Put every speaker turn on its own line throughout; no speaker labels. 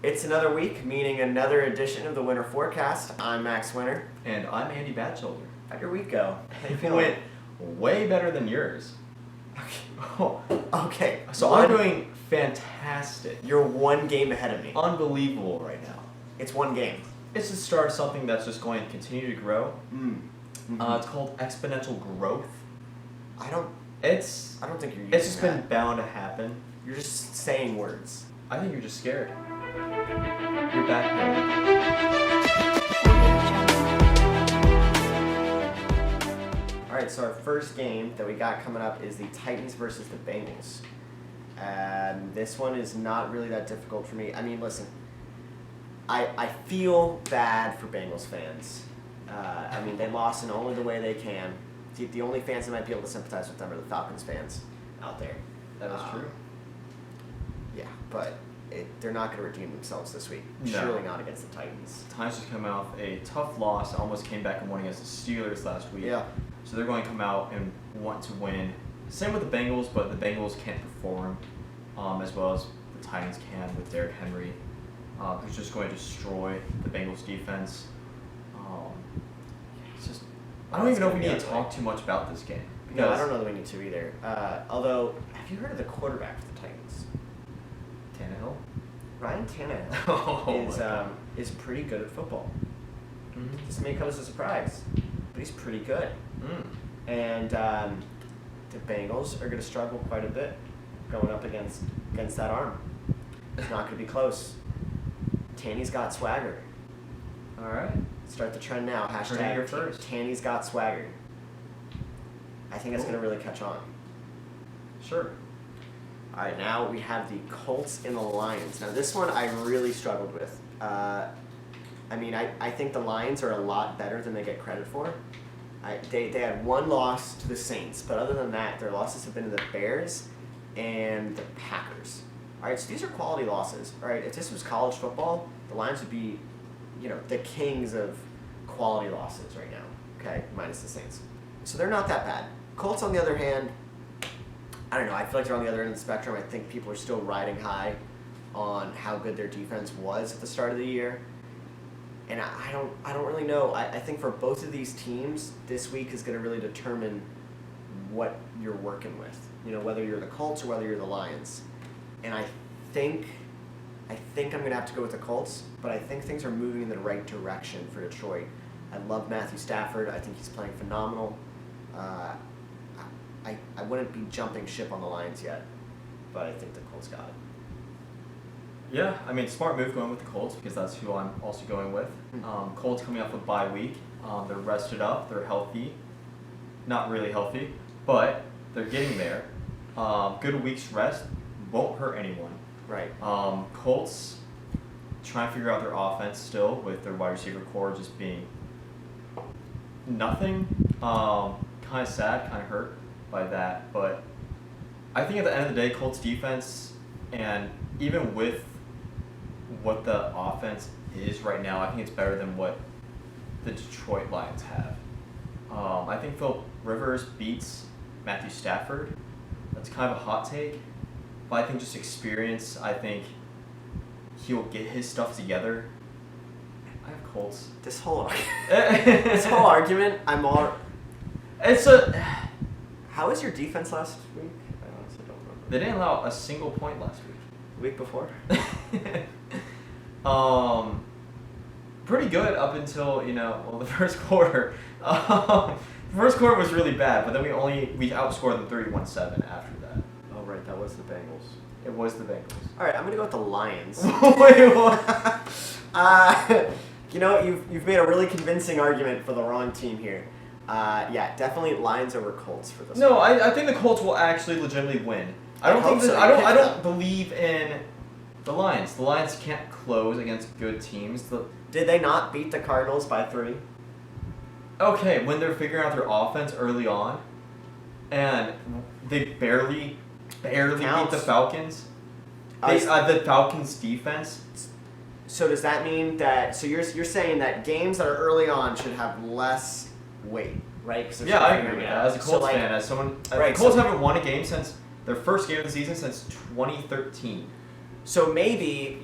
It's another week, meaning another edition of the Winter Forecast. I'm Max Winter.
And I'm Andy Batchelder.
How'd your week go? How you
It
feeling?
went way better than yours. Oh,
Okay.
so I'm doing fantastic.
You're one game ahead of me.
Unbelievable right now.
It's one game.
It's the start of something that's just going to continue to grow.
Mm-hmm.
It's called exponential growth.
I don't think you're using
It's just
that.
been bound to happen.
You're just saying words.
I think you're just scared. You're back
Alright, so our first game that we got coming up is the Titans versus the Bengals. This one is not really that difficult for me. I mean, listen, I feel bad for Bengals fans. I mean, they lost in only the way they can. The only fans that might be able to sympathize with them are the Falcons fans out there.
That is true.
Yeah, but they're not going to redeem themselves this week.
No.
Surely not against the Titans.
Titans just come out a tough loss. Almost came back and won against the Steelers last week.
Yeah.
So they're going to come out and want to win. Same with the Bengals, but the Bengals can't perform as well as the Titans can with Derrick Henry, who's just going to destroy the Bengals defense. It's just I don't even know if we need to talk too much about this game.
No, I don't know that we need to either. Although, have you heard of the quarterback for the Titans?
Tannehill?
Ryan Tannehill
Oh
is pretty good at football.
Mm-hmm.
This may come as a surprise, but he's pretty good. And the Bengals are going to struggle quite a bit going up against that arm. It's not going to be close. Tanny's got swagger.
All right.
Start the trend now.
Heard it here first.
Tanny's got swagger. I think it's going to really catch on.
Sure.
All right, now we have the Colts and the Lions. Now, this one I really struggled with. I think the Lions are a lot better than they get credit for. They had one loss to the Saints, but other than that, their losses have been to the Bears and the Packers. All right, so these are quality losses. All right, if this was college football, the Lions would be, the kings of quality losses right now. Okay, minus the Saints. So they're not that bad. Colts, on the other hand, I don't know. I feel like they're on the other end of the spectrum. I think people are still riding high on how good their defense was at the start of the year. And I don't really know. I think for both of these teams, this week is going to really determine what you're working with. Whether you're the Colts or whether you're the Lions. And I think I'm going to have to go with the Colts, but I think things are moving in the right direction for Detroit. I love Matthew Stafford. I think he's playing phenomenal. I wouldn't be jumping ship on the Lions yet, but I think the Colts got it.
Yeah, I mean, smart move going with the Colts because that's who I'm also going with. Colts coming off a bye week. They're rested up. They're healthy. Not really healthy, but they're getting there. Good week's rest won't hurt anyone.
Right.
Colts trying to figure out their offense still with their wide receiver core just being nothing. Kind of sad, kind of hurt by that. But I think at the end of the day, Colts defense, and even with what the offense is right now, I think it's better than what the Detroit Lions have. I think Philip Rivers beats Matthew Stafford. That's kind of a hot take. But I think just experience, I think he'll get his stuff together. I have Colts.
This whole argument, How was your defense last week? I honestly don't remember.
They didn't allow a single point last week.
The week before?
Pretty good up until, the first quarter. The first quarter was really bad, but then we outscored them 31-7 after that.
Oh, right, that was the Bengals.
It was the Bengals.
All right, I'm going to go with the Lions.
Wait, what?
You've made a really convincing argument for the wrong team here. Yeah, definitely Lions over Colts for this.
No,
one.
I think the Colts will actually legitimately win. I don't believe in the Lions. The Lions can't close against good teams.
Did they not beat the Cardinals by 3?
Okay, when they're figuring out their offense early on, and they barely beat the Falcons. The Falcons' defense.
So does that mean that? So you're saying that games that are early on should have less weight, right?
Yeah, I agree with that. As a Colts fan, as someone,
right,
the Colts haven't won a game since their first game of the season since 2013.
So maybe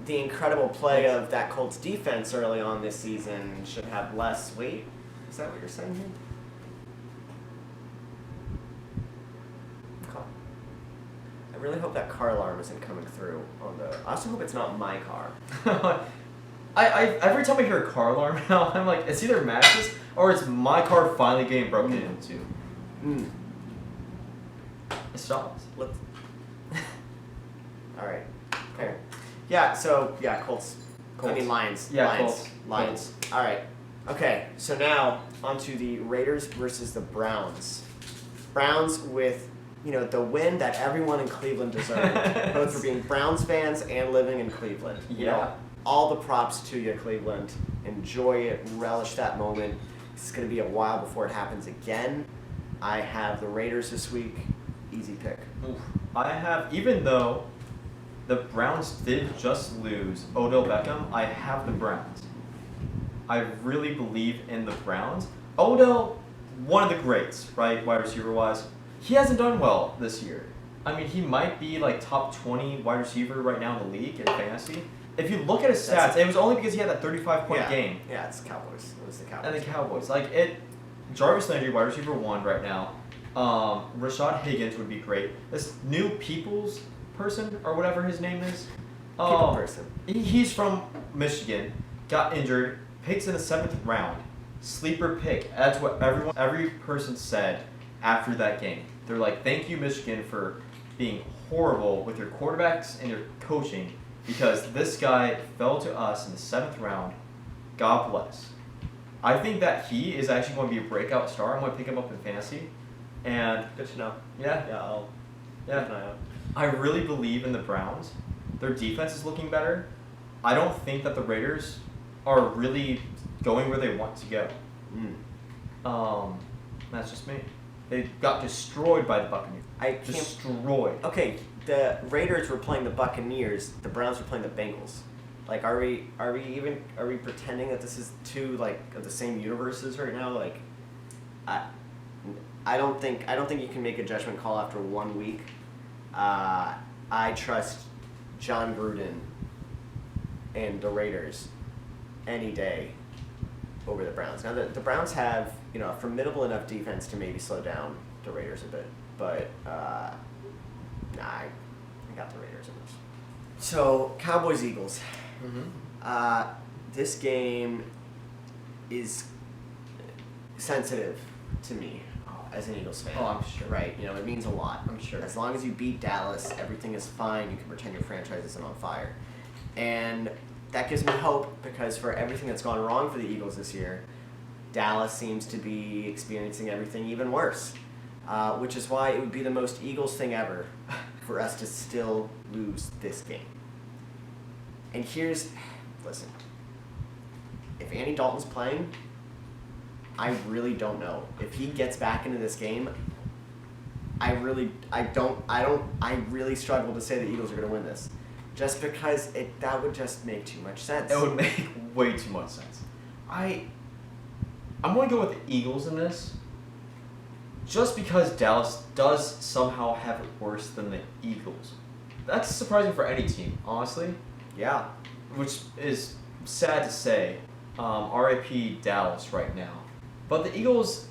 the incredible play of that Colts defense early on this season should have less weight. Is that what you're saying here? Okay. I really hope that car alarm isn't coming through on the. I also hope it's not my car.
I every time I hear a car alarm now, I'm like, it's either Max's or it's my car finally getting broken into.
Mm.
It stops.
Let's. All right. Okay. Yeah. So yeah, Colts. I mean Lions.
Yeah,
Lions.
Colts.
Lions. All right. Okay. So now onto the Raiders versus the Browns. Browns with the win that everyone in Cleveland deserved, both for being Browns fans and living in Cleveland.
Yeah.
All the props to you, Cleveland. Enjoy it. Relish that moment. It's going to be a while before it happens again. I have the Raiders this week. Easy pick.
Oof. I have, even though the Browns did just lose Odell Beckham, I have the Browns. I really believe in the Browns. Odell, one of the greats, right, wide receiver wise. He hasn't done well this year. I mean, he might be like top 20 wide receiver right now in the league in fantasy. If you look at his stats, it was only because he had that 35-point game.
Yeah, it's Cowboys. It was the Cowboys.
And the Cowboys. Jarvis Landry, wide receiver 1 right now. Rashad Higgins would be great. This new Peoples person, or whatever his name is.
People person.
He's from Michigan. Got injured. Picks in the 7th round. Sleeper pick. That's what every person said after that game. They're like, thank you, Michigan, for being horrible with your quarterbacks and your coaching, because this guy fell to us in the 7th round. God bless. I think that he is actually going to be a breakout star. I'm going to pick him up in fantasy. And
good to know.
Yeah.
Yeah, I'll keep an eye out.
I really believe in the Browns. Their defense is looking better. I don't think that the Raiders are really going where they want to go. That's just me. They got destroyed by the Buccaneers. Destroyed.
Okay, the Raiders were playing the Buccaneers. The Browns were playing the Bengals. Like, are we pretending that this is two of the same universes right now? Like, I don't think you can make a judgment call after 1 week. I trust John Gruden and the Raiders any day over the Browns. Now the Browns have a formidable enough defense to maybe slow down the Raiders a bit, but I got the Raiders in this. So Cowboys Eagles.
Mm-hmm.
This game is sensitive to me as an Eagles fan.
Oh, I'm sure.
Right, it means a lot.
I'm sure.
As long as you beat Dallas, everything is fine. You can pretend your franchise isn't on fire. And that gives me hope, because for everything that's gone wrong for the Eagles this year, Dallas seems to be experiencing everything even worse. Which is why it would be the most Eagles thing ever for us to still lose this game. And listen, if Andy Dalton's playing, I really don't know. If he gets back into this game, I really struggle to say the Eagles are going to win this. Just because that would just make too much sense.
It would make way too much sense. I'm going to go with the Eagles in this, just because Dallas does somehow have it worse than the Eagles. That's surprising for any team, honestly.
Yeah.
Which is sad to say. RIP Dallas right now. But the Eagles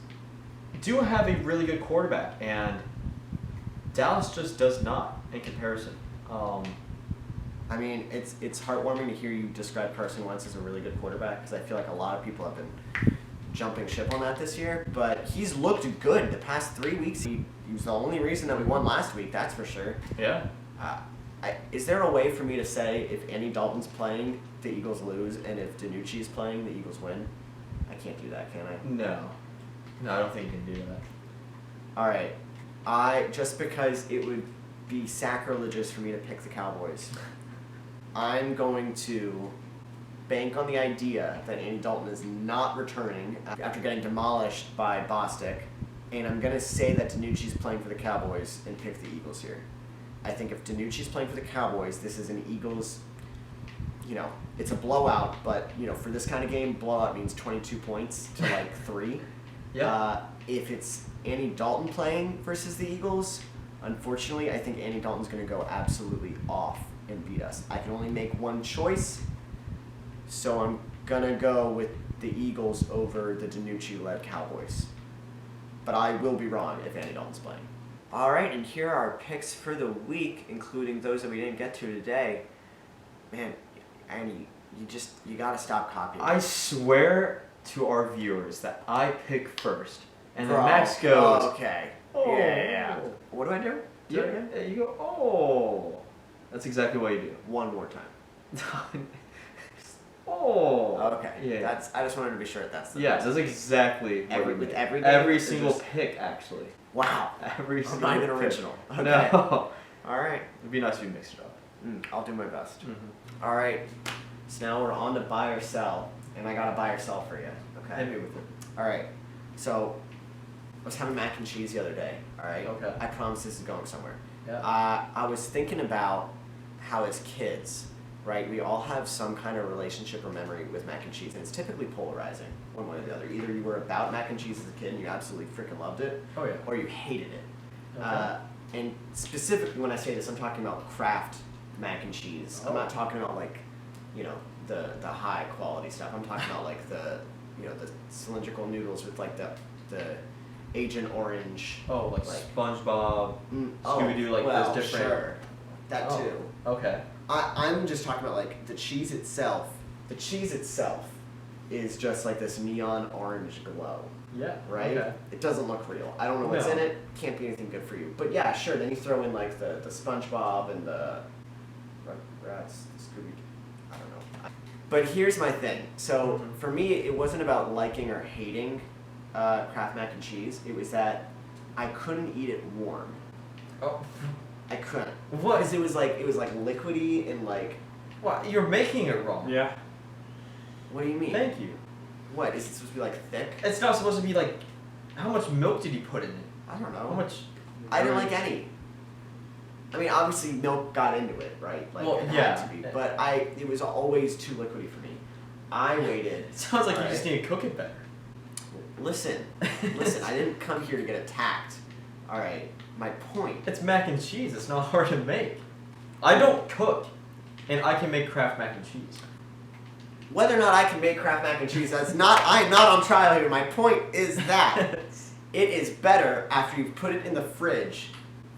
do have a really good quarterback, and Dallas just does not in comparison.
I mean, it's heartwarming to hear you describe Carson Wentz as a really good quarterback, because I feel like a lot of people have been jumping ship on that this year. But he's looked good the past 3 weeks. He was the only reason that we won last week, that's for sure.
Yeah.
Is there a way for me to say if Andy Dalton's playing, the Eagles lose, and if DiNucci's playing, the Eagles win? I can't do that, can I?
No, I don't think you can do that.
All right. Just because it would be sacrilegious for me to pick the Cowboys, I'm going to bank on the idea that Andy Dalton is not returning after getting demolished by Bostic, and I'm going to say that DiNucci's playing for the Cowboys and pick the Eagles here. I think if DiNucci's playing for the Cowboys, this is an Eagles, it's a blowout, but, for this kind of game, blowout means 22 points to 3.
Yeah.
If it's Andy Dalton playing versus the Eagles, unfortunately, I think Andy Dalton's going to go absolutely off and beat us. I can only make one choice, so I'm gonna go with the Eagles over the DiNucci-led Cowboys. But I will be wrong if Andy Dalton's playing. All right, and here are our picks for the week, including those that we didn't get to today. Man, Andy, you gotta stop copying.
I swear to our viewers that I pick first, and then
Bro,
Max goes.
Oh, okay.
Oh.
Yeah. What do I do? Do it again?
Yeah, you go. Oh, that's exactly what you do.
One more time.
Oh.
Okay.
Yeah.
I just wanted to be sure that's the
Yes, that's exactly what
Every-
you
with
did.
every
every
game, or
single
just-
pick actually.
Wow.
Every
I'm
single
not even
pick.
original. Okay.
No.
All right.
It'd be nice if you mixed it up.
I'll do my best.
Mm-hmm.
All right. So now we're on to buy or sell, and I got to buy or sell for you. Okay.
Hit me with it.
All right. So I was having mac and cheese the other day. All right.
Okay.
I promise this is going somewhere.
Yeah.
I was thinking about how as kids, right, we all have some kind of relationship or memory with mac and cheese, and it's typically polarizing, one way or the other. Either you were about mac and cheese as a kid and you absolutely freaking loved it,
Oh yeah.
or you hated it.
Okay.
And specifically when I say this, I'm talking about Kraft mac and cheese. I'm
Oh.
not talking about like, you know, the high quality stuff. I'm talking about like the, you know, the cylindrical noodles with like the Agent Orange.
Oh, like SpongeBob.
Oh,
Scooby-Doo, like
well,
those different.
Sure. That
Oh,
too.
Okay.
I'm just talking about like the cheese itself. The cheese itself is just like this neon orange glow,
Yeah.
right?
Okay.
It doesn't look real. I don't know what's
No.
in it. Can't be anything good for you. But yeah, sure. Then you throw in like the SpongeBob and the Rugrats, the Scooby. I don't know. But here's my thing. So
Mhm.
for me, it wasn't about liking or hating Kraft mac and cheese. It was that I couldn't eat it warm.
Oh.
I couldn't.
What?
Because it was like liquidy and like.
What? You're making it wrong.
Yeah.
What do you mean?
Thank you.
What is it supposed to be like thick?
It's not supposed to be like. How much milk did you put in it?
I don't know.
How much?
I didn't like any. I mean, obviously milk got into it, right? Like
Well,
it
yeah.
had to be, but it was always too liquidy for me. I waited.
It sounds like you
Alright.
just need to cook it better.
Listen, I didn't come here to get attacked. All right, my point.
It's mac and cheese. It's not hard to make. I don't cook, and I can make Kraft mac and cheese.
Whether or not I can make Kraft mac and cheese, I am not on trial here. My point is that it is better after you've put it in the fridge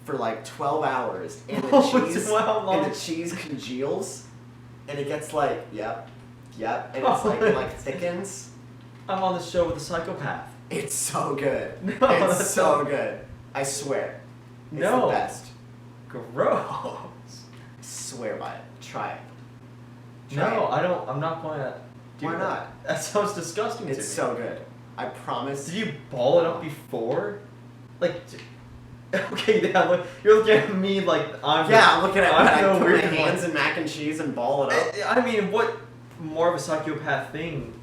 for like 12 hours and the
Oh,
cheese
how long?
and the cheese congeals and it gets like yep, and it's like it like thickens.
I'm on the show with a psychopath.
It's so good.
No,
It's
that's
so
not-
good. I swear. It's
No.
the best.
Gross.
Swear by it. Try it.
No,
Try it.
I don't. I'm not going to. Do
Why
that.
not?
That sounds disgusting to me.
It's so good. I promise.
Did you ball it up before? Like, okay, yeah, look, you're looking at me like I'm.
Yeah, I'm looking at
I'm
when I
the
put my
weird
hands
one.
in mac and cheese and ball it up.
I mean, what more of a psychopath thing?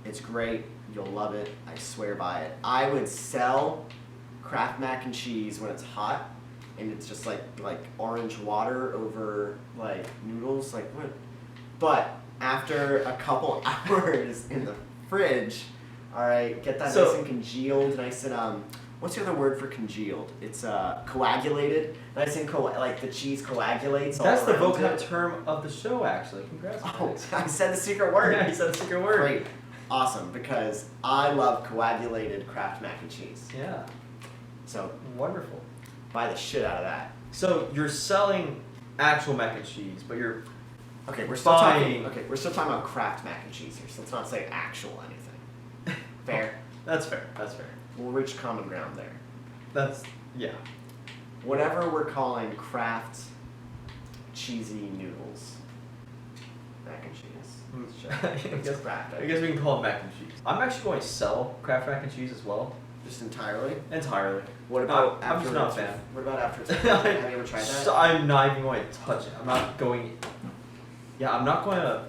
It's great. You'll love it. I swear by it. I would sell Kraft mac and cheese when it's hot and it's just like orange water over like noodles, like what? But after a couple hours in the fridge, all right, get that
So-
nice and congealed, nice and what's the other word for congealed? It's coagulated, nice and like the cheese coagulates. all
That's the
around
vocab
it.
term of the show, actually. Congrats.
Oh,
Alex.
I said the secret word.
Yeah, you said a secret word.
Great. Awesome, because I love coagulated Kraft mac and cheese.
Yeah,
So
wonderful.
buy the shit out of that.
So you're selling actual mac and cheese, but you're
Okay, we're still
Buying.
talking. Okay, we're still talking about Kraft mac and cheese here. So let's not say actual anything. Fair.
That's fair. That's fair.
We'll reach common ground there.
That's yeah.
Whatever we're calling Kraft cheesy noodles, mac and cheese. Sure.
I
It's
guess-
Kraft.
I guess we can call it mac and cheese. I'm actually going to sell Kraft mac and cheese as well,
Just entirely.
entirely.
What about
I'm
after
just not a
it's-
fan.
What about after? It's have you ever tried that?
So I'm not even going to touch it. I'm not going. Yeah, I'm not going to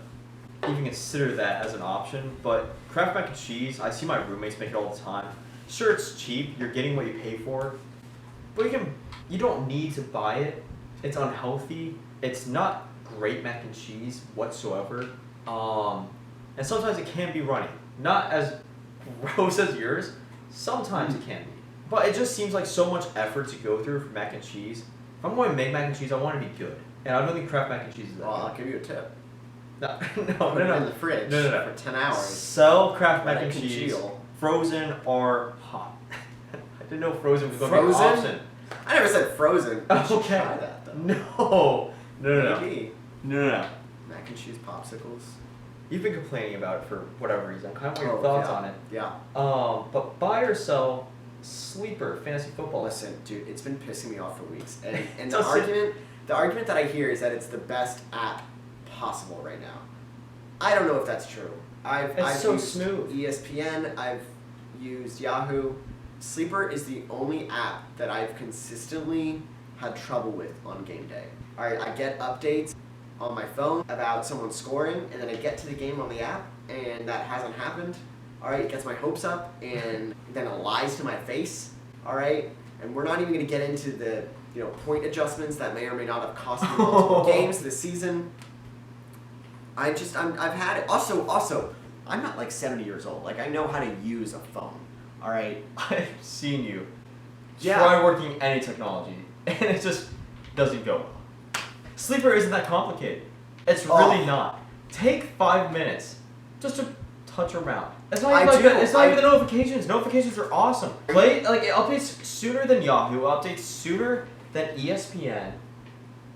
even consider that as an option. But Kraft mac and cheese, I see my roommates make it all the time. Sure, it's cheap. You're getting what you pay for, but you don't need to buy it. It's unhealthy. It's not great mac and cheese whatsoever. And sometimes it can be runny. Not as gross as yours. Sometimes it can be. But it just seems like so much effort to go through for mac and cheese. If I'm going to make mac and cheese, I want it to be good. And I don't think Kraft mac and cheese is that
Well,
good.
I'll give you a tip.
No,
Put it in the fridge
No.
for 10 hours.
Sell Kraft
Let
mac
it
and cheese,
congeal.
frozen or hot. I didn't know frozen was going to be an
Frozen?
option.
I never said frozen. You should
Okay.
try that though.
No.
Maybe.
No.
Mac and cheese popsicles.
You've been complaining about it for whatever reason. I kind of want your
Oh,
thoughts
yeah.
on it.
Yeah.
But buy or sell sleeper fantasy football.
Listen, dude, it's been pissing me off for weeks. And the
Doesn't-
argument that I hear is that it's the best app possible right now. I don't know if that's true. I've
so
used
smooth.
ESPN, I've used Yahoo. Sleeper is the only app that I've consistently had trouble with on game day. Alright, I get updates on my phone about someone scoring, and then I get to the game on the app, and that hasn't happened. Alright, it gets my hopes up, and then it lies to my face. Alright, and we're not even going to get into the point adjustments that may or may not have cost me multiple games this season. I've had it. Also, I'm not like 70 years old. Like, I know how to use a phone. Alright?
I've seen you
Yeah.
try working any technology, and it just doesn't go well. Sleeper isn't that complicated. It's really not. Take 5 minutes just to touch around. It's not even it's not even the notifications. Notifications are awesome. Play like it updates sooner than Yahoo. Updates sooner than ESPN.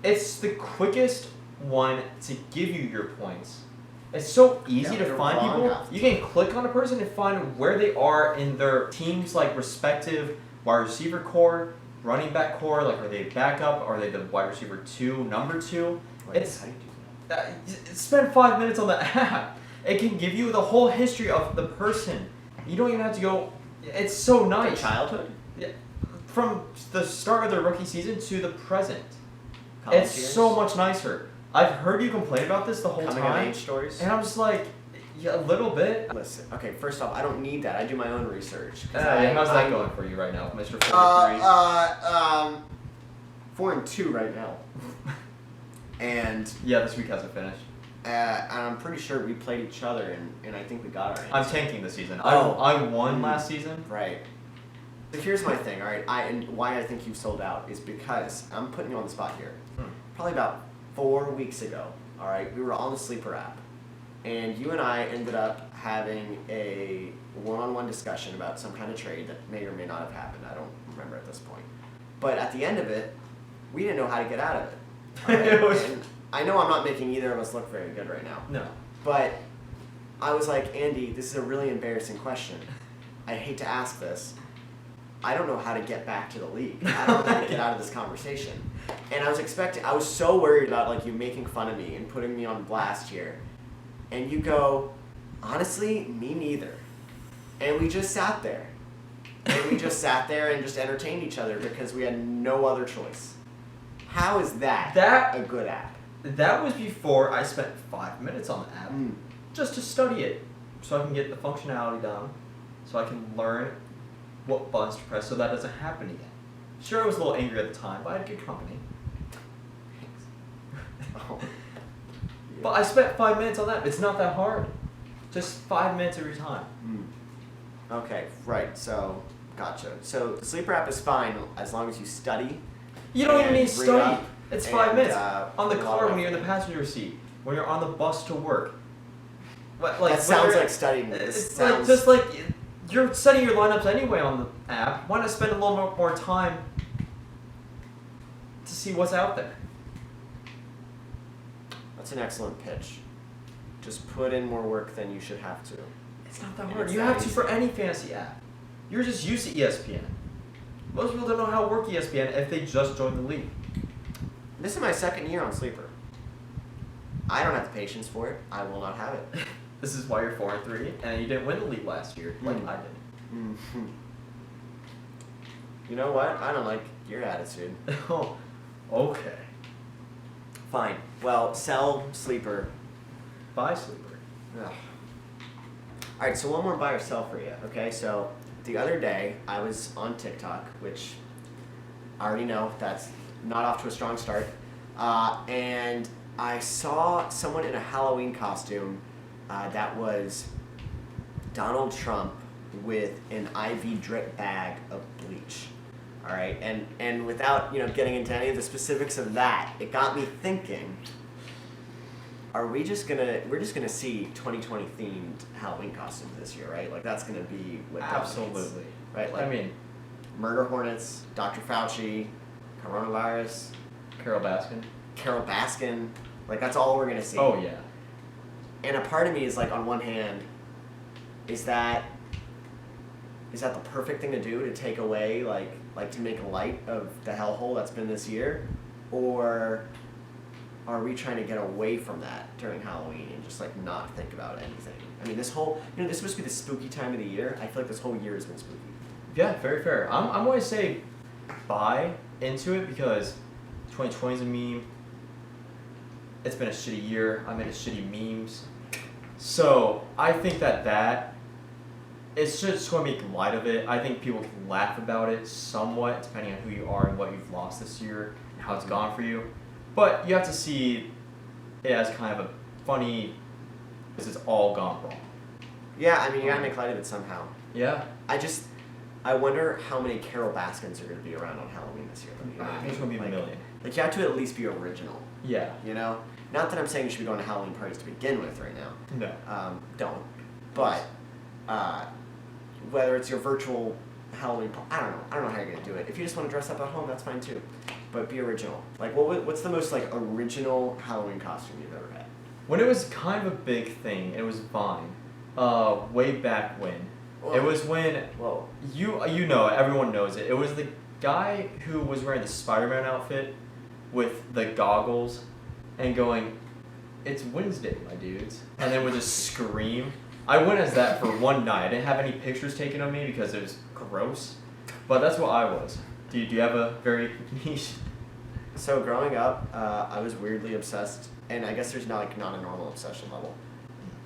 It's the quickest one to give you your points. It's so easy
Yeah,
to
you're
find
wrong,
people.
half the
You can click on a person and find where they are in their team's like respective wide receiver core, running back core. Like, are they backup? Are they the wide receiver 2, number 2? It's
how do you do that?
spend 5 minutes on the app. It can give you the whole history of the person. You don't even have to go. It's so nice.
Childhood?
Yeah, from the start of their rookie season to the present.
College
It's
years?
so much nicer. I've heard you complain about this the whole
Coming
time,
of age stories?
and I'm just like, yeah, a little bit.
Listen, okay, first off, I don't need that. I do my own research. 'Cause
How's that
I'm-
going for you right now, Mr. 43?
4-2 right now. And
Yeah, this week hasn't finished.
I'm pretty sure we played each other, and I think we got our
I'm
answer.
tanking this season.
Oh.
I won last season.
Right. So here's my thing, alright? And why I think you've sold out is because I'm putting you on the spot here. Probably about 4 weeks ago, alright, we were on the Sleeper app. And you and I ended up having a one-on-one discussion about some kind of trade that may or may not have happened. I don't remember at this point. But at the end of it, we didn't know how to get out of it. Alright?
It was-
And I know I'm not making either of us look very good right now.
No.
But I was like, Andy, this is a really embarrassing question. I hate to ask this. I don't know how to get back to the league. I don't know how to get out of this conversation. And I was so worried about like you making fun of me and putting me on blast here. And you go, honestly, me neither. And we just sat there. And we just sat there and just entertained each other because we had no other choice. How is that a good app?
That was before I spent 5 minutes on the app
Mm.
just to study it, so I can get the functionality down, so I can learn what buttons to press so that doesn't happen again. Sure, I was a little angry at the time, but I had good company.
Oh.
But I spent 5 minutes on that. It's not that hard. Just 5 minutes every time.
Okay, right. So, gotcha. So, the Sleeper app is fine as long as you study.
You don't even
And
need to
read
study.
up
It's 5
and,
minutes. On the
a lot
car
of
when you're in the
effort.
passenger seat, when you're on the bus to work. What,
That sounds
whether-
like studying. This
It's like
sounds
just like you're setting your lineups anyway on the app. Why not spend a little more time to see what's out there?
That's an excellent pitch. Just put in more work than you should have to.
It's not that
And
hard.
it's
You
that
have to
easy.
for any fantasy app. You're just used to ESPN. Most people don't know how to work ESPN if they just joined the league.
This is my second year on Sleeper. I don't have the patience for it. I will not have it.
This is why you're 4-3, and you didn't win the league last year like
Mm.
I did.
Mhm. You know what? I don't like your attitude.
Oh, okay.
Fine. Well, sell Sleeper.
Buy Sleeper.
Ugh. Alright, so one more buy or sell for you, okay? So, the other day, I was on TikTok, which I already know that's not off to a strong start, and I saw someone in a Halloween costume that was Donald Trump with an IV drip bag of bleach. All right, and without getting into any of the specifics of that, it got me thinking. We're just gonna see 2020 themed Halloween costumes this year, right? Like that's gonna be what dominates,
Absolutely.
right? Like
I mean,
Murder Hornets, Dr. Fauci, coronavirus,
Carol Baskin.
Carol Baskin, like that's all we're gonna see.
Oh yeah.
And a part of me is like, on one hand, is that the perfect thing to do to take away like to make light of the hellhole that's been this year, or are we trying to get away from that during Halloween and just like not think about anything? I mean, this whole this is supposed to be the spooky time of the year. I feel like this whole year has been spooky.
Yeah, very fair. I'm going to say buy into it because 2020 is a meme. It's been a shitty year. I made shitty memes. So I think that it's just going to make light of it. I think people can laugh about it somewhat, depending on who you are and what you've lost this year and how it's gone for you. But you have to see it as kind of a funny, this is all gone wrong.
Yeah, I mean, you gotta make light of it somehow.
Yeah.
I wonder how many Carol Baskins are gonna be around on Halloween this year. You know what
I
I
think it's
mean?
going to be a million.
Like you have to at least be original.
Yeah.
Not that I'm saying you should be going to Halloween parties to begin with right now.
No.
Don't. But whether it's your virtual Halloween, I don't know how you're gonna do it. If you just want to dress up at home, that's fine too. But be original. Like, what's the most like original Halloween costume you've ever had?
When it was kind of a big thing, it was Vine. Way back when.
Whoa.
It was when
Whoa.
you know, everyone knows it. It was the guy who was wearing the Spider-Man outfit with the goggles and going, "It's Wednesday, my dudes," and then would just scream. I went as that for one night. I didn't have any pictures taken of me because it was gross, but that's what I was. Do you have a very niche?
So growing up, I was weirdly obsessed, and I guess there's not a normal obsession level.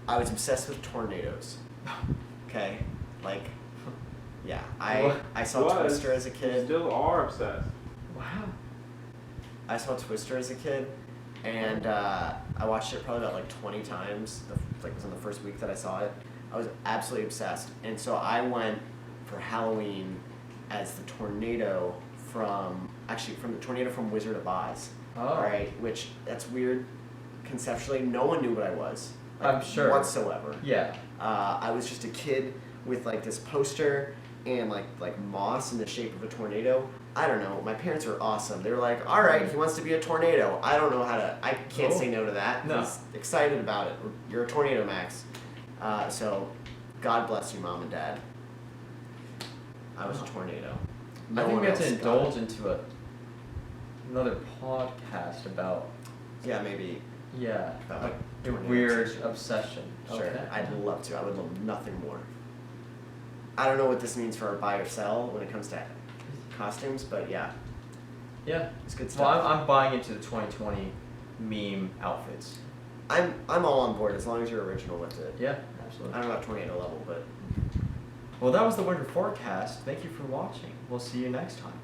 I was obsessed with tornadoes. Okay, like, yeah. I saw Twister as a
You
kid.
still are obsessed.
Wow.
I saw Twister as a kid, and I watched it probably about like 20 times. It was in the first week that I saw it. I was absolutely obsessed, and so I went for Halloween as the tornado from the tornado from Wizard of Oz.
Oh.
Right, which that's weird conceptually. No one knew what I was. Like,
I'm sure.
Whatsoever.
Yeah.
I was just a kid with like this poster and like moss in the shape of a tornado. I don't know. My parents were awesome. They were like, "All right, he wants to be a tornado." I don't know how to. I can't say no to that.
No.
He's excited about it. You're a tornado, Max. So, God bless you, Mom and Dad. I was a tornado. No
I think
one
we have to
else got
indulge
it.
into another podcast about
Yeah, maybe.
yeah
About, like,
a
tornado
weird
obsession.
obsession.
Sure,
Okay.
I'd love to. I would love nothing more. I don't know what this means for our buy or sell when it comes to costumes, but yeah,
Yeah.
it's good
Well,
stuff.
I'm buying into the 2020 meme outfits.
I'm all on board as long as you're original with it.
Yeah,
I
absolutely.
don't know about tornado level, but
Well, that was the winter forecast. Thank you for watching. We'll see you next time.